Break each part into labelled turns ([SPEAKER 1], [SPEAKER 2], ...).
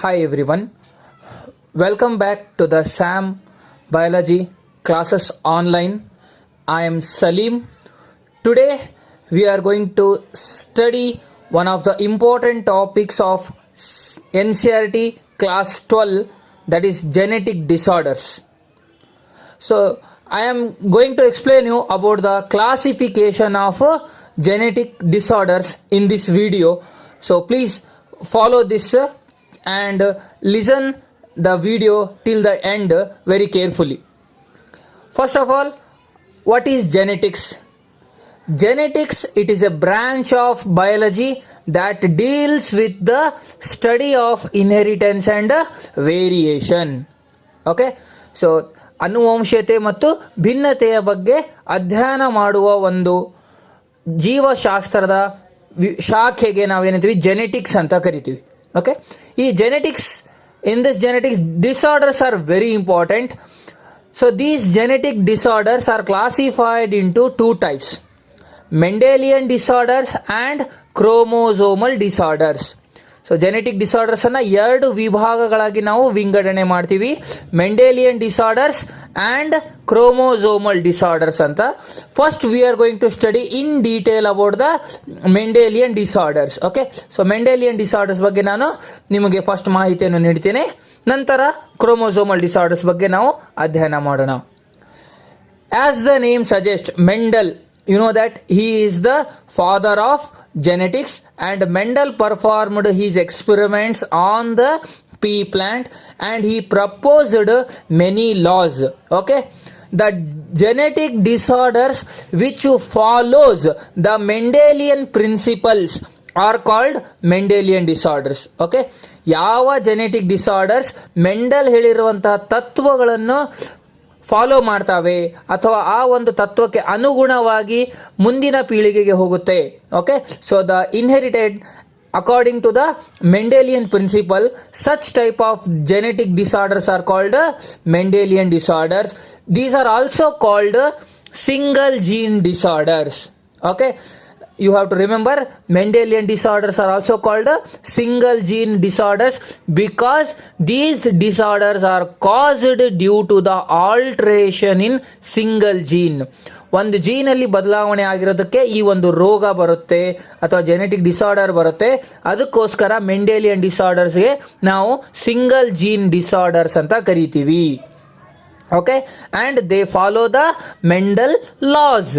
[SPEAKER 1] Hi everyone, welcome back to the SAM Biology classes online. I am Salim. Today we are going to study one of the important topics of NCERT class 12, that is genetic disorders. So I am going to explain you about the classification of genetic disorders in this video. So please follow this and listen the video till the end very carefully. First of all, what is genetics? Genetics, it is a branch of biology that deals with the study of inheritance and variation. Okay, so ಅನುವಂಶೀಯತೆ ಮತ್ತು ಭಿನ್ನತೆಯ ಬಗ್ಗೆ ಅಧ್ಯಯನ ಮಾಡುವ ಒಂದು ಜೀವಶಾಸ್ತ್ರದ ಶಾಖೆಗೆ ನಾವೇನಂತೀವಿ genetics ಅಂತ ಕರಿತೀವಿ. Okay, ಈ genetics, in this genetics, disorders are very important. So these genetic disorders are classified into two types: Mendelian disorders and chromosomal disorders. So genetic disorders ಅನ್ನ ಎರಡು ವಿಭಾಗಗಳಾಗಿ ನಾವು ವಿಂಗಡಣೆ ಮಾಡ್ತೀವಿ, Mendelian disorders and chromosomal disorders ಅಂತ. First we are going to study in detail about the Mendelian disorders. Okay, so Mendelian disorders ಬಗ್ಗೆ ನಾನು ನಿಮಗೆ ಫಸ್ಟ್ ಮಾಹಿತಿಯನ್ನು ನೀಡ್ತೇನೆ, ನಂತರ ಕ್ರೋಮೋಸೋಮಲ್ ಡಿಸಾರ್ಡರ್ಸ್ ಬಗ್ಗೆ ನಾವು ಅಧ್ಯಯನ ಮಾಡೋಣ. As the name suggest, Mendel, you know that he is the father of genetics, and Mendel performed his experiments on the pea plant and he proposed many laws. Okay, the genetic disorders which follows the Mendelian principles are called Mendelian disorders. Okay, ಯಾವ genetic disorders Mendel ಹೇಳಿರುವಂತಹ ತತ್ವಗಳನ್ನು follow ಮಾಡ್ತಾವೆ ಅಥವಾ ಆ ಒಂದು ತತ್ವಕ್ಕೆ ಅನುಗುಣವಾಗಿ ಮುಂದಿನ ಪೀಳಿಗೆಗೆ ಹೋಗುತ್ತೆ. Okay, so the inherited according to the Mendelian principle, such type of genetic disorders are called Mendelian disorders. These are also called single gene disorders. Okay, you have to remember, Mendelian disorders are also called single gene disorders because these disorders are caused due to the alteration in single gene. ಒಂದು gene ಅಲ್ಲಿ ಬದಲಾವಣೆ ಆಗಿರೋದಕ್ಕೆ ಈ ಒಂದು ರೋಗ ಬರುತ್ತೆ ಅಥವಾ genetic disorder ಬರುತ್ತೆ. ಅದಕ್ಕೋಸ್ಕರ ಮೆಂಡೇಲಿಯನ್ ಡಿಸಾರ್ಡರ್ಸ್ಗೆ ನಾವು ಸಿಂಗಲ್ ಜೀನ್ ಡಿಸಾರ್ಡರ್ಸ್ ಅಂತ ಕರಿತೀವಿ. Okay, and they follow the Mendel loss.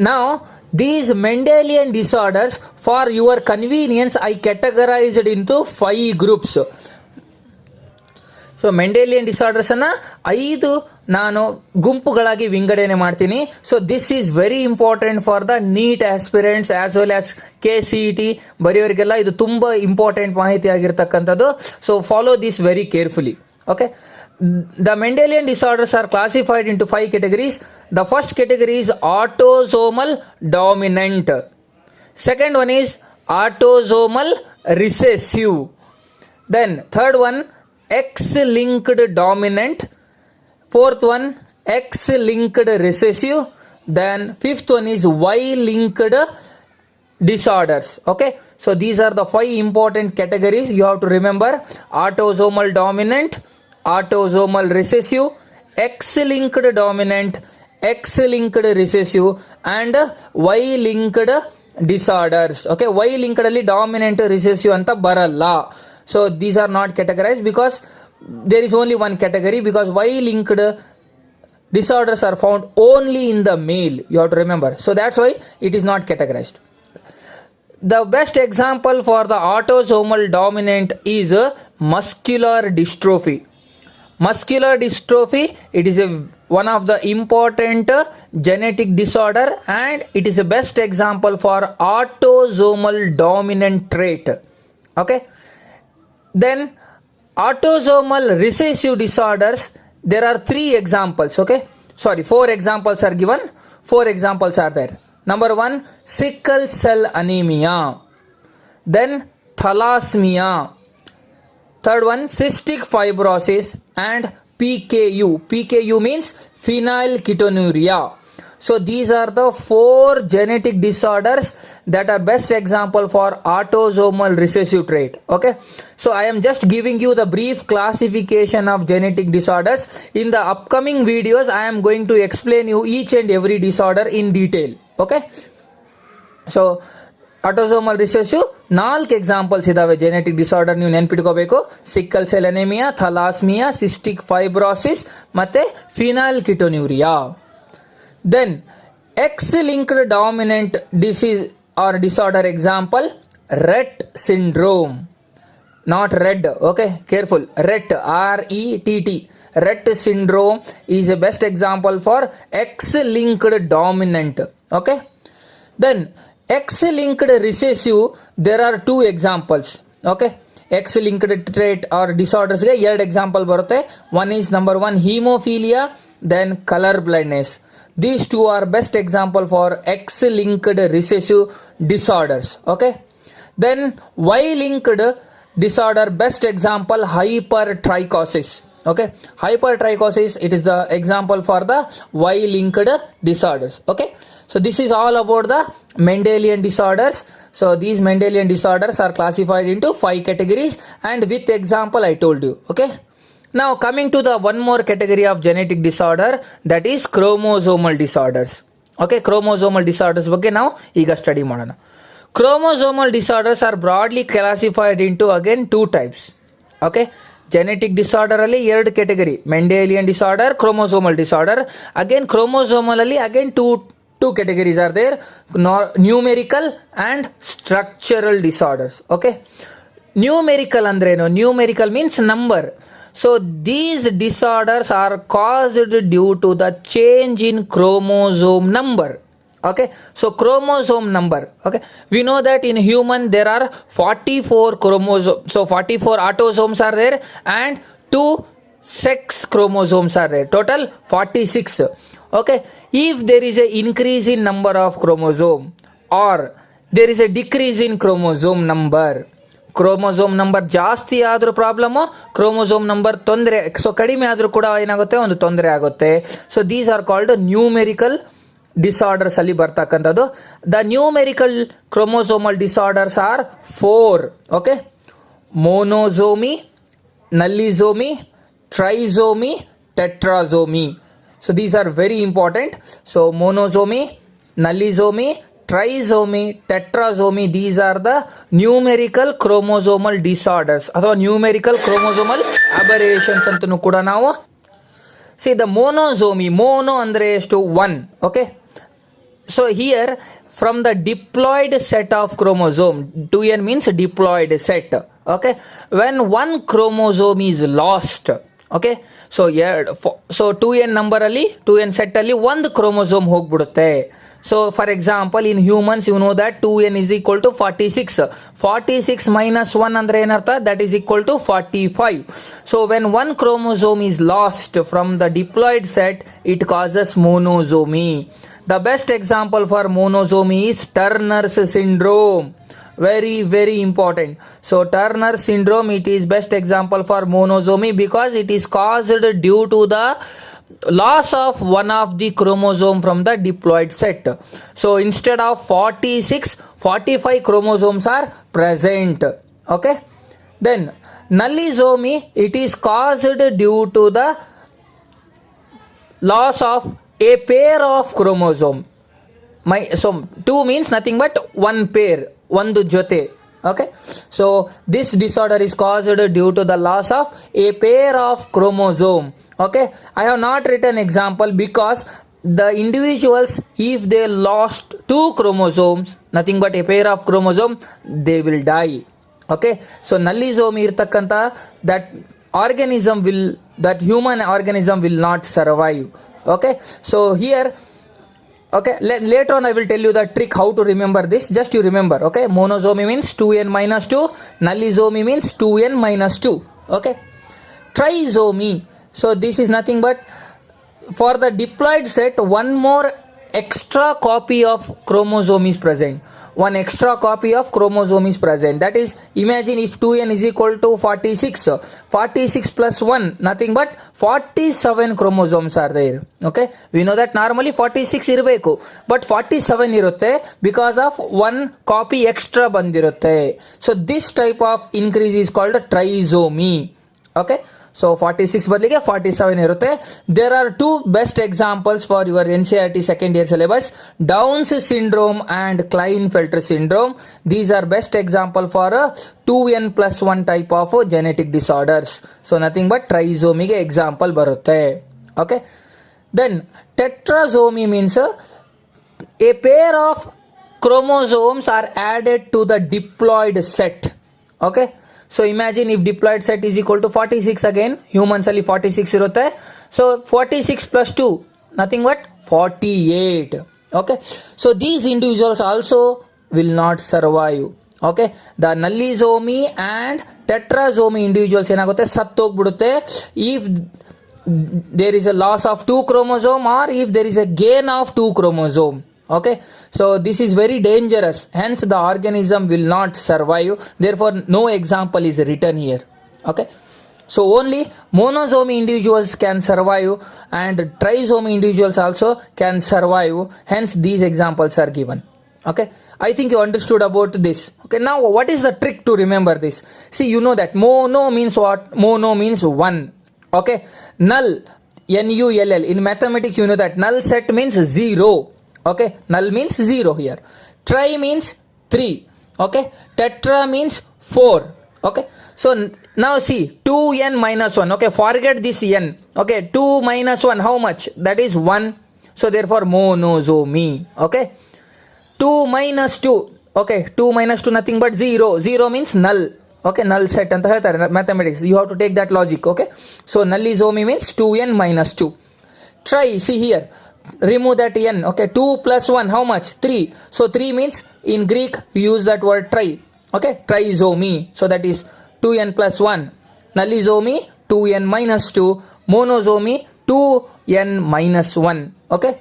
[SPEAKER 1] Now these Mendelian disorders, for your convenience, I categorized into 5 groups. So Mendelian disorders ಅನ್ನ 5 ನಾನು ಗುಂಪುಗಳಾಗಿ ವಿಂಗಡಣೆ ಮಾಡ್ತೀನಿ. So this is very important for the neat aspirants as well as KCET ಬರೆಯೋರಿಗೆಲ್ಲ ಇದು ತುಂಬಾ important ಮಾಹಿತಿ ಆಗಿರ್ತಕ್ಕಂಥದ್ದು. So follow this very carefully. Okay, the Mendelian disorders are classified into 5 categories. The first category is autosomal dominant. Second one is autosomal recessive. Then third one, X-linked dominant. Fourth one, X-linked recessive. Then fifth one is Y-linked disorders. Okay, so these are the 5 important categories you have to remember: autosomal dominant, autosomal recessive, X-linked dominant, X-linked recessive and Y-linked disorders. Okay, Y-linked ಅಲ್ಲಿ dominant recessive ಅಂತ ಬರಲ್ಲ. So these are not categorized because there is only one category, because Y-linked disorders are found only in the male. You have to remember. So that's why it is not categorized. The best example for the autosomal dominant is muscular dystrophy. Muscular dystrophy, it is one of the important genetic disorder and it is the best example for autosomal dominant trait. Okay, then autosomal recessive disorders, there are 3 examples. Okay, sorry, 4 examples are given. 4 examples are there. Number 1, sickle cell anemia. Then thalassemia. Third one, cystic fibrosis and PKU. PKU means phenylketonuria. So these are the 4 genetic disorders that are best example for autosomal recessive trait. Okay, so I am just giving you the brief classification of genetic disorders. In the upcoming videos I am going to explain you each and every disorder in detail. Okay, so autosomal recessive 4 examples ಇದಾವೆ genetic disorder. ನೀವು ನೆನ್ಪಿಟ್ಕೋಬೇಕು: sickle cell anaemia, thalassemia, cystic fibrosis ಮತ್ತೆ phenylketonuria. Then X linked dominant disease or disorder example Rett syndrome, not red. Okay, careful. Rett, RETT, Rett syndrome is a best example for X-linked dominant. Okay, then X-linked recessive, there are 2 examples. Okay, X-linked trait or disorders ge 2 example barutte. One is number 1 hemophilia, then color blindness. These 2 are best example for X-linked recessive disorders. Okay, then Y-linked disorder, best example hypertrichosis. Okay, hypertrichosis, it is the example for the Y-linked disorders. Okay, so this is all about the Mendelian disorders. So these Mendelian disorders are classified into 5 categories, and with example I told you. Okay, now coming to the one more category of genetic disorder, that is chromosomal disorders. Okay, chromosomal disorders ಬಗ್ಗೆ ನಾವು ಈಗ study ಮಾಡೋಣ. Chromosomal disorders are broadly classified into again 2 types. Okay, genetic disorder ಅಲ್ಲಿ 2 category: Mendelian disorder, chromosomal disorder. Again chromosomal ಅಲ್ಲಿ again two categories are there: numerical and structural disorders. Okay, numerical ಅಂದ್ರೇನು? Numerical means number. So these disorders are caused due to the change in chromosome number. Okay, so chromosome number. Okay, we know that in human there are 44 chromosomes, so 44 autosomes are there and 2 sex chromosomes are there, total 46. Okay, if there is a increase in number of chromosome or there is a decrease in chromosome number, chromosome number ಜಾಸ್ತಿ ಆದ್ರೂ problem, chromosome number ತೊಂದರೆ so ಕಡಿಮೆ ಆದ್ರೂ ಕೂಡ ಏನಾಗುತ್ತೆ, ಒಂದು ತೊಂದರೆ ಆಗುತ್ತೆ. So these are called numerical disorders ಅಲ್ಲಿ ಬರ್ತಕ್ಕಂಥದ್ದು. The numerical chromosomal disorders are 4. Okay, monosomy, nullisomy, trisomy, tetrasomy. So these are very important. So monosomy, nullisomy, trisomy, tetrasomy, these are the numerical chromosomal disorders ಅಥವಾ numerical chromosomal aberrations ಅಂತನೂ ಕೂಡ ನಾವು. See the monosomy, mono andre ಎಷ್ಟು 1. Okay, so here from the diploid set of chromosome, 2n means diploid set. Okay, when one chromosome is lost, okay, so 2n number ಅಲ್ಲಿ 2n set ಅಲ್ಲಿ ಒಂದು chromosome ಹೋಗ್ಬಿಡುತ್ತೆ. So for example in humans you know that 2n is equal to 46. 46 minus 1 andre ಏನರ್ಥ? That is equal to 45. So when one chromosome is lost from the diploid set, it causes monosomy. The best example for monosomy is Turner's syndrome. Very very important. So Turner syndrome, it is best example for monosomy because it is caused due to the loss of one of the chromosome from the diploid set. So instead of 46, 45 chromosomes are present. Okay, then nullisomy, it is caused due to the loss of a pair of chromosome. So 2 means nothing but one pair, ಒಂದು ಜೊತೆ. Okay, so this disorder is caused due to the loss of a pair of chromosome. Okay, I have not written example because the individuals, if they lost 2 chromosomes, nothing but a pair of chromosome, they will die. Okay, so nullisomy ಇರ್ತಕ್ಕಂತ that organism will, that human organism will not survive. Okay, so here, okay, later on I will tell you the trick how to remember this. Just you remember. Okay, monosomy means 2n minus 2, nullisomy means 2n minus 2. Okay, trisomy, so this is nothing but for the diploid set one more extra copy of chromosome is present. one extra copy of chromosome is present. That is, imagine if 2n is equal to 46, 46 plus 1 nothing but 47 chromosomes are there. Okay, we know that normally 46 ಇರಬೇಕು, but 47 ಇರುತ್ತೆ because of one copy extra ಬಂದಿರುತ್ತೆ. So this type of increase is called trisomy. Okay, so 46 ಬದಲಿಗೆ 47 ಇರುತ್ತೆ. There are two best examples for your NCERT second year syllabus: Down's syndrome and Klinefelter syndrome. These are best example for a 2n plus 1 type of genetic disorders. So nothing but trisomy ಗೆ example ಬರುತ್ತೆ. Okay, then tetrasomy means a pair of chromosomes are added to the diploid set. Okay, so imagine if diploid set is equal to 46, again humans ಅಲ್ಲಿ 46 ಇರುತ್ತೆ. So 46 plus 2 nothing but 48. Okay, so these individuals also will not survive. Okay, the nullisomy and tetrasomy individuals ಏನಾಗುತ್ತೆ, ಸತ್ತೋಗ್ಬಿಡುತ್ತೆ if there is a loss of 2 chromosome or if there is a gain of 2 chromosome. Okay, so this is very dangerous, hence the organism will not survive, therefore no example is written here. Okay, so only monosomy individuals can survive and trisomy individuals also can survive, hence these examples are given. Okay, I think you understood about this. Okay, now what is the trick to remember this? See, you know that mono means what? Mono means one. Okay, null, null, in mathematics you know that null set means 0. Okay, null means 0 here. Tri means 3. Okay, tetra means 4. Okay, so now see 2n minus 1. Okay, forget this n. Okay, 2 minus 1 how much? That is 1. So therefore monosomy. Okay, 2 minus 2. Okay, 2 minus 2 nothing but 0. 0 means null. Okay, null set anta ಹೇಳ್ತಾರೆ mathematics, you have to take that logic. Okay, so nullisomy means 2n minus 2. Try, see here, remove that n. Okay, 2 plus 1 how much? 3. So 3 means in Greek we use that word tri. Okay, trisomy, so that is 2n plus 1. Nullisomy 2n minus 2. Monosomy 2n minus 1. Okay,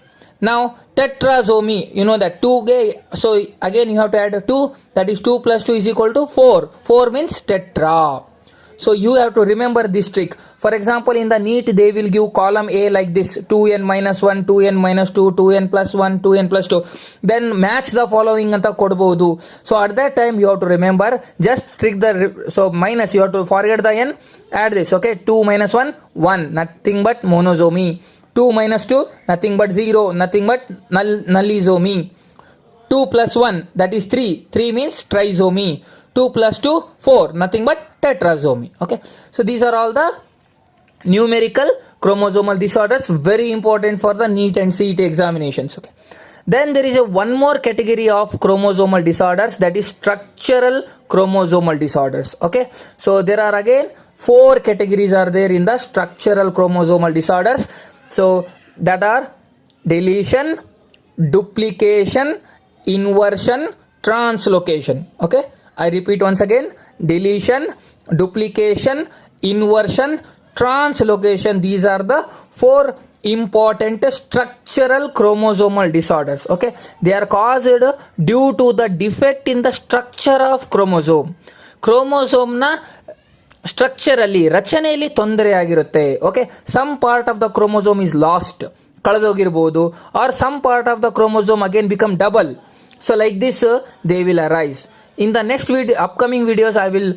[SPEAKER 1] now tetrasomy, you know that 2 so again you have to add 2, that is 2 plus 2 is equal to 4. 4 means tetra. So you have to remember this trick. For example, in the NEET they will give column A like this: 2n minus 1, 2n minus 2, 2n plus 1, 2n plus 2. Then match the following anta kodbodu. So at that time you have to remember, just trick the so minus, you have to forget the n, add this. Okay, 2 minus 1, 1, nothing but monosomy. 2 minus 2 nothing but 0, nothing but nullisomy. 2 plus 1 that is 3. 3 means trisomy. 2 plus 2 4, nothing but tetrasomy. Okay, so these are all the numerical chromosomal disorders, very important for the NEET and CET examinations. Okay, then there is a one more category of chromosomal disorders, that is structural chromosomal disorders. Okay, so there are again 4 categories are there in the structural chromosomal disorders. So that are deletion, duplication, inversion, translocation. Okay, I repeat once again: deletion, duplication, inversion, translocation. These are the 4 important structural chromosomal disorders. Okay, they are caused due to the defect in the structure of chromosome. Chromosome na structure ಅಲ್ಲಿ, ರಚನೆಯಲ್ಲಿ ತೊಂದರೆ ಆಗಿರುತ್ತೆ. Okay, some part of the chromosome is lost, ಕಳೆದೋಗಿರ್ಬೋದು, or some part of the chromosome again become double. So like this they will arise. In the next upcoming videos, I will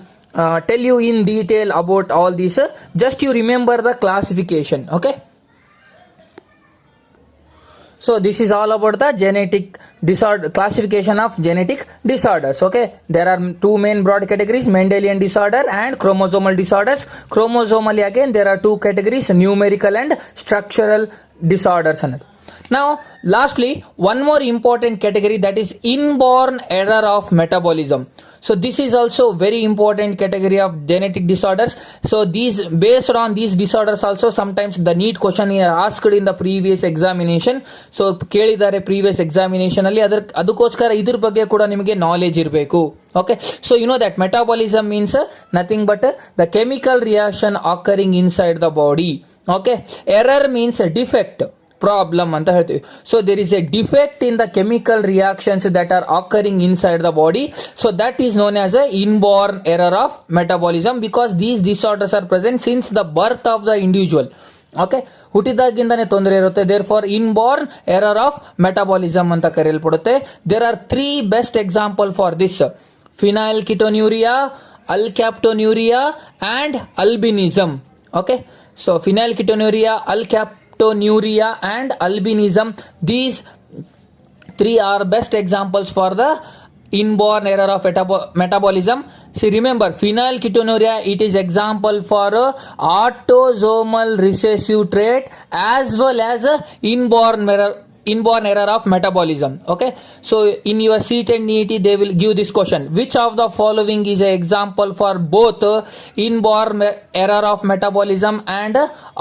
[SPEAKER 1] tell you in detail about all this. Just you remember the classification. Okay, so this is all about the genetic disorder, classification of genetic disorders. Okay, there are 2 main broad categories: Mendelian disorder and chromosomal disorders. Chromosomally again there are 2 categories: numerical and structural disorders. Now lastly, one more important category, that is inborn error of metabolism. So this is also very important category of genetic disorders. So these, based on these disorders also, sometimes the NEET question is asked in the previous examination. So ಕೇಳಿದ್ದಾರೆ previous examination ಅಲ್ಲಿ, ಅದಕ್ಕೋಸ್ಕರ ಇದ್ರ ಬಗ್ಗೆ ಕೂಡ ನಿಮಗೆ knowledge ಇರಬೇಕು. Okay, so you know that metabolism means nothing but the chemical reaction occurring inside the body. Okay, error means defect. Problem ಅಂತ ಹೇಳ್ತೀವಿ. So there is a defect in the chemical reactions that are occurring inside the body. So that is known as a inborn error of metabolism because these disorders are present since the birth of the individual. Okay, ಹುಟ್ಟಿದಾಗಿಂದಾನೇ ತೊಂದರೆ ಇರುತ್ತೆ. There for inborn error of metabolism ಅಂತ ಕರೆಯಲ್ಪಡುತ್ತೆ. There are 3 best example for this: phenylketonuria, alkaptonuria and albinism. Okay, so phenylketonuria, alkaptonuria and albinism, these 3 are best examples for the inborn error of metabolism. See, remember, phenylketonuria, it is example for autosomal recessive trait as well as inborn error of metabolism. Okay, so in your CET and NEET they will give this question: which of the following is an example for both inborn error of metabolism and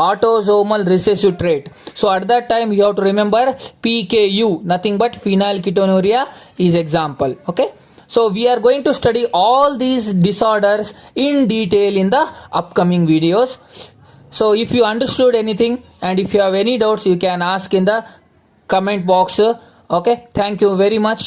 [SPEAKER 1] autosomal recessive trait? So at that time you have to remember PKU, nothing but phenylketonuria is example. Okay, so we are going to study all these disorders in detail in the upcoming videos. So if you understood anything and if you have any doubts, you can ask in the comment box. Okay, thank you very much.